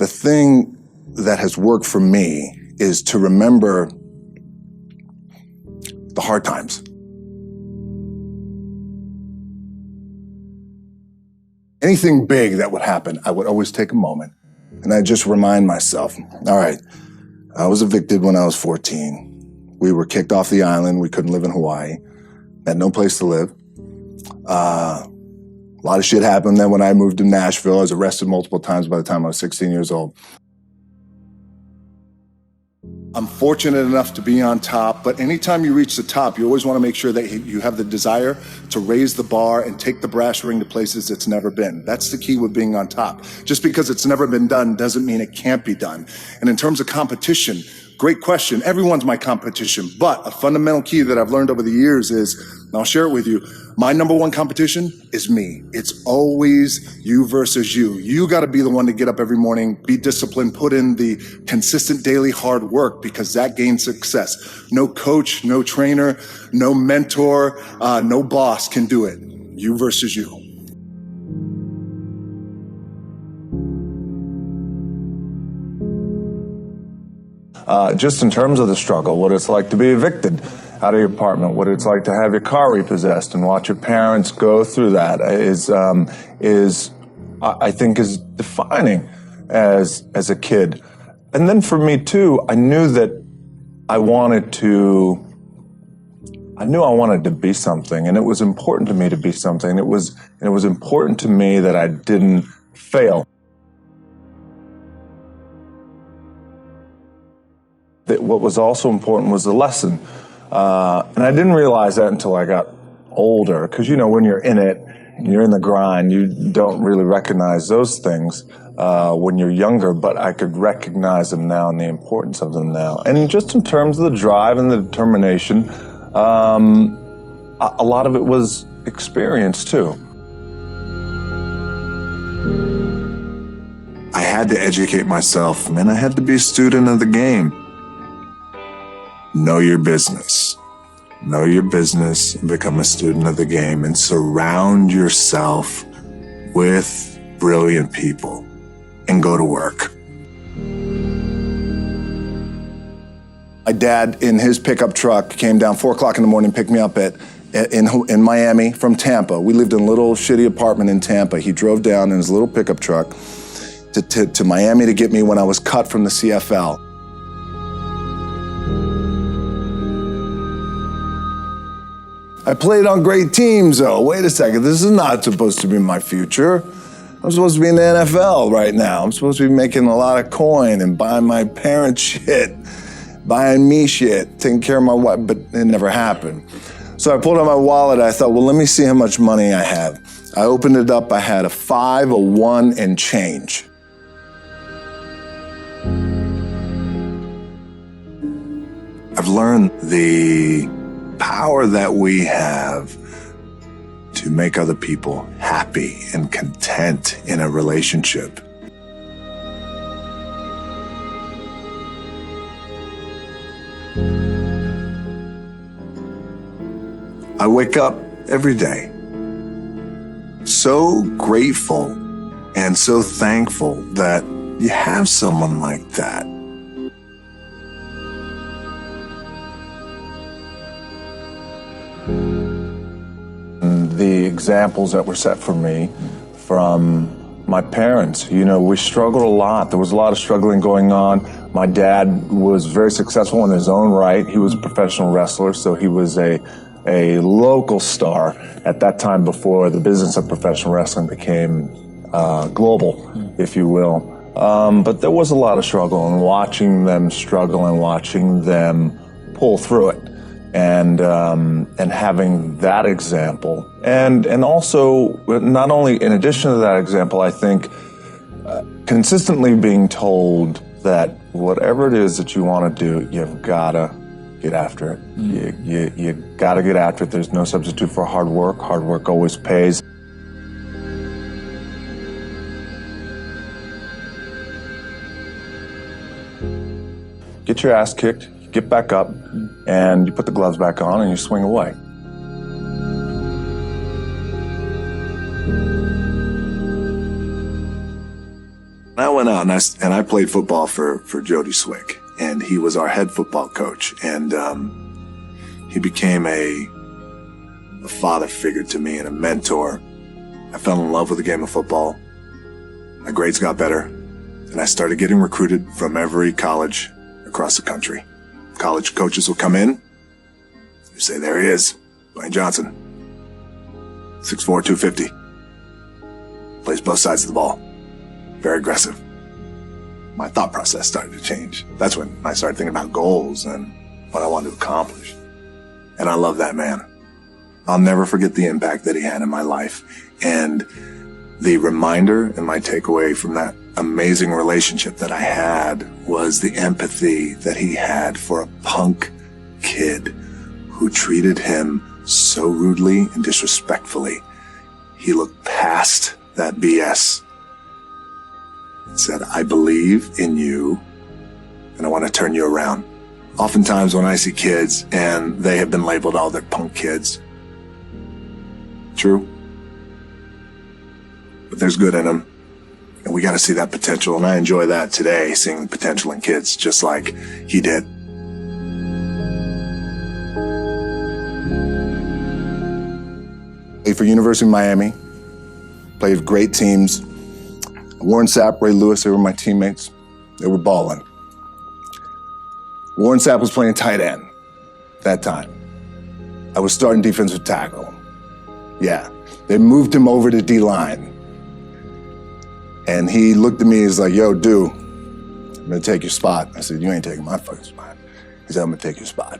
The thing that has worked for me is to remember the hard times. Anything big that would happen, I would always take a moment and I'd just remind myself, all right, I was evicted when I was 14. We were kicked off the island. We couldn't live in Hawaii. Had no place to live. A lot of shit happened. Then when I moved to Nashville, I was arrested multiple times by the time I was 16 years old. I'm fortunate enough to be on top, but anytime you reach the top, you always want to make sure that you have the desire to raise the bar and take the brass ring to places it's never been. That's the key with being on top. Just because it's never been done doesn't mean it can't be done. And in terms of competition, great question. Everyone's my competition, but a fundamental key that I've learned over the years is, and I'll share it with you, my number one competition is me. It's always you versus you. You got to be the one to get up every morning, be disciplined, put in the consistent daily hard work, because that gains success. No coach, no trainer, no mentor, no boss can do it. You versus you. Just in terms of the struggle, what it's like to be evicted out of your apartment, what it's like to have your car repossessed and watch your parents go through that is I think is defining as a kid. And then for me too, I knew I wanted to be something, and it was important to me to be something. It was important to me that I didn't fail. What was also important was the lesson. And I didn't realize that until I got older, because, when you're in it, you're in the grind, you don't really recognize those things when you're younger, but I could recognize them now and the importance of them now. And just in terms of the drive and the determination, a lot of it was experience too. I had to educate myself, and I had to be a student of the game. Know your business. Know your business and become a student of the game, and surround yourself with brilliant people and go to work. My dad, in his pickup truck, came down 4 o'clock in the morning, picked me up in Miami from Tampa. We lived in a little shitty apartment in Tampa. He drove down in his little pickup truck to Miami to get me when I was cut from the CFL. I played on great teams, though. Wait a second, this is not supposed to be my future. I'm supposed to be in the NFL right now. I'm supposed to be making a lot of coin and buying my parents shit, buying me shit, taking care of my wife, but it never happened. So I pulled out my wallet. I thought, well, let me see how much money I have. I opened it up. I had a 5, a 1, and change. I've learned the power that we have to make other people happy and content in a relationship. I wake up every day so grateful and so thankful that you have someone like that. The examples that were set for me from my parents, we struggled a lot. There was a lot of struggling going on. My dad was very successful in his own right. He was a professional wrestler, so he was a local star at that time before the business of professional wrestling became global, if you will. But there was a lot of struggle, and watching them struggle and watching them pull through it. And having that example, and also not only in addition to that example, I think consistently being told that whatever it is that you want to do, you've got to get after it. You got to get after it. There's no substitute for hard work. Hard work always pays. Get your ass kicked. Get back up, and you put the gloves back on, and you swing away. I went out and I played football for Jody Swick, and he was our head football coach. And he became a father figure to me and a mentor. I fell in love with the game of football. My grades got better, and I started getting recruited from every college across the country. College coaches will come in. You say, there he is, Dwayne Johnson, 6'4", 250. Plays both sides of the ball. Very aggressive. My thought process started to change. That's when I started thinking about goals and what I wanted to accomplish. And I love that man. I'll never forget the impact that he had in my life. And the reminder and my takeaway from that amazing relationship that I had was the empathy that he had for a punk kid who treated him so rudely and disrespectfully. He looked past that BS and said, I believe in you and I want to turn you around. Oftentimes when I see kids and they have been labeled, oh, they're punk kids. True. But there's good in them. And we got to see that potential. And I enjoy that today, seeing the potential in kids just like he did. Played for University of Miami. Played with great teams. Warren Sapp, Ray Lewis, they were my teammates. They were balling. Warren Sapp was playing tight end that time. I was starting defensive tackle. Yeah, they moved him over to D-line. And he looked at me, he's like, yo, dude, I'm gonna take your spot. I said, you ain't taking my fucking spot. He said, I'm gonna take your spot.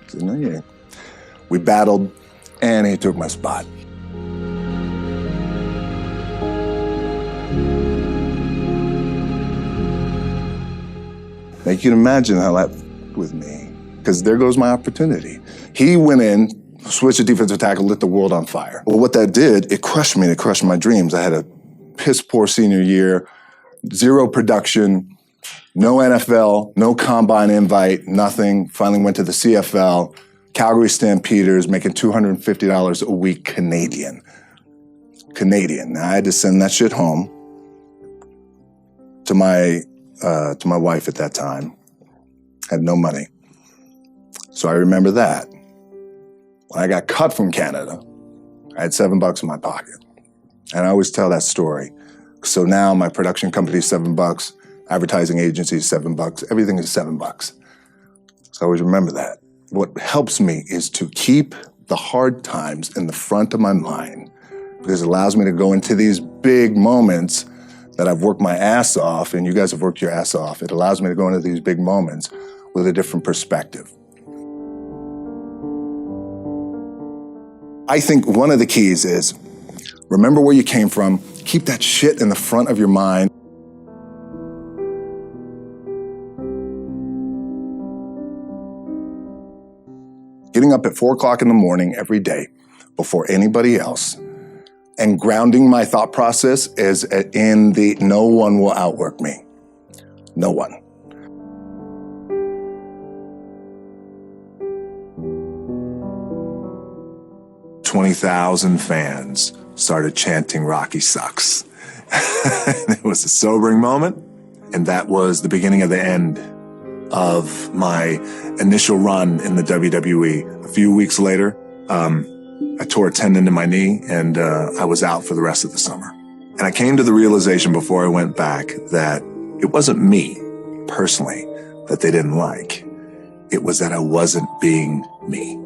I said, no, you ain't. We battled, and he took my spot. Now you can imagine how that with me, because there goes my opportunity. He went in, switched to defensive tackle, lit the world on fire. Well, what that did, it crushed me, it crushed my dreams. I had a piss poor senior year, zero production, no NFL, no combine invite, nothing. Finally went to the CFL, Calgary Stampeders, making $250 a week Canadian. Now I had to send that shit home to my wife at that time. Had no money. So I remember that. When I got cut from Canada, I had $7 in my pocket. And I always tell that story. So now my production company is $7, advertising agency is $7, everything is $7. So I always remember that. What helps me is to keep the hard times in the front of my mind, because it allows me to go into these big moments that I've worked my ass off, and you guys have worked your ass off. It allows me to go into these big moments with a different perspective. I think one of the keys is remember where you came from, keep that shit in the front of your mind. Getting up at 4 o'clock in the morning every day before anybody else and grounding my thought process is in the no one will outwork me. No one. "20,000 fans started chanting Rocky sucks." It was a sobering moment, and that was the beginning of the end of my initial run in the WWE. A few weeks later, I tore a tendon in my knee, and I was out for the rest of the summer. And I came to the realization before I went back that it wasn't me, personally, that they didn't like. It was that I wasn't being me.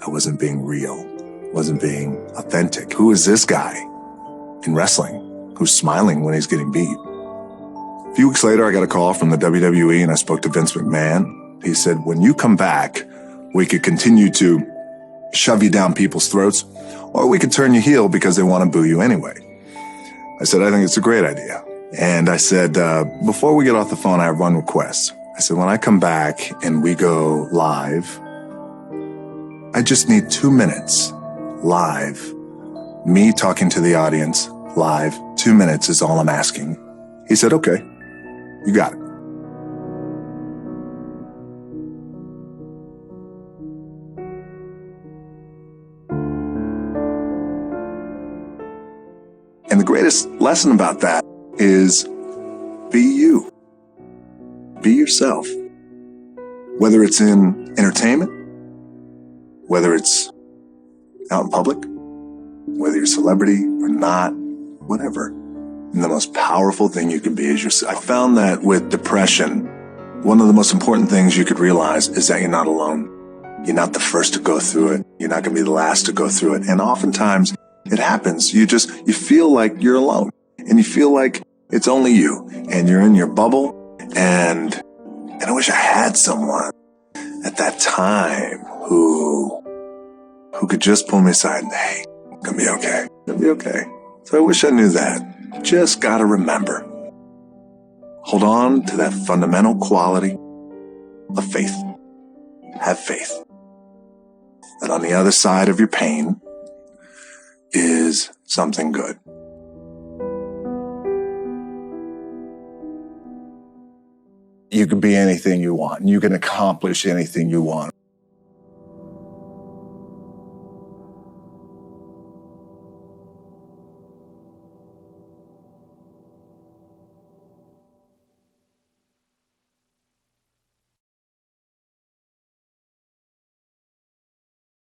I wasn't being real. Wasn't being authentic. Who is this guy in wrestling who's smiling when he's getting beat? A few weeks later, I got a call from the WWE, and I spoke to Vince McMahon. He said, when you come back, we could continue to shove you down people's throats, or we could turn you heel because they want to boo you anyway. I said, I think it's a great idea. And I said, before we get off the phone, I have one request. I said, when I come back and we go live, I just need 2 minutes live. Me talking to the audience live. 2 minutes is all I'm asking. He said, okay, you got it. And the greatest lesson about that is Be you. Be yourself. Whether it's in entertainment, whether it's out in public, whether you're a celebrity or not, whatever. And the most powerful thing you can be is yourself. I found that with depression, one of the most important things you could realize is that you're not alone. You're not the first to go through it. You're not going to be the last to go through it. And oftentimes it happens. You feel like you're alone, and you feel like it's only you, and you're in your bubble. And I wish I had someone at that time who could just pull me aside and, hey, it's going to be okay. It's going to be okay. So I wish I knew that. Just got to remember. Hold on to that fundamental quality of faith. Have faith that on the other side of your pain is something good. You can be anything you want. You can accomplish anything you want.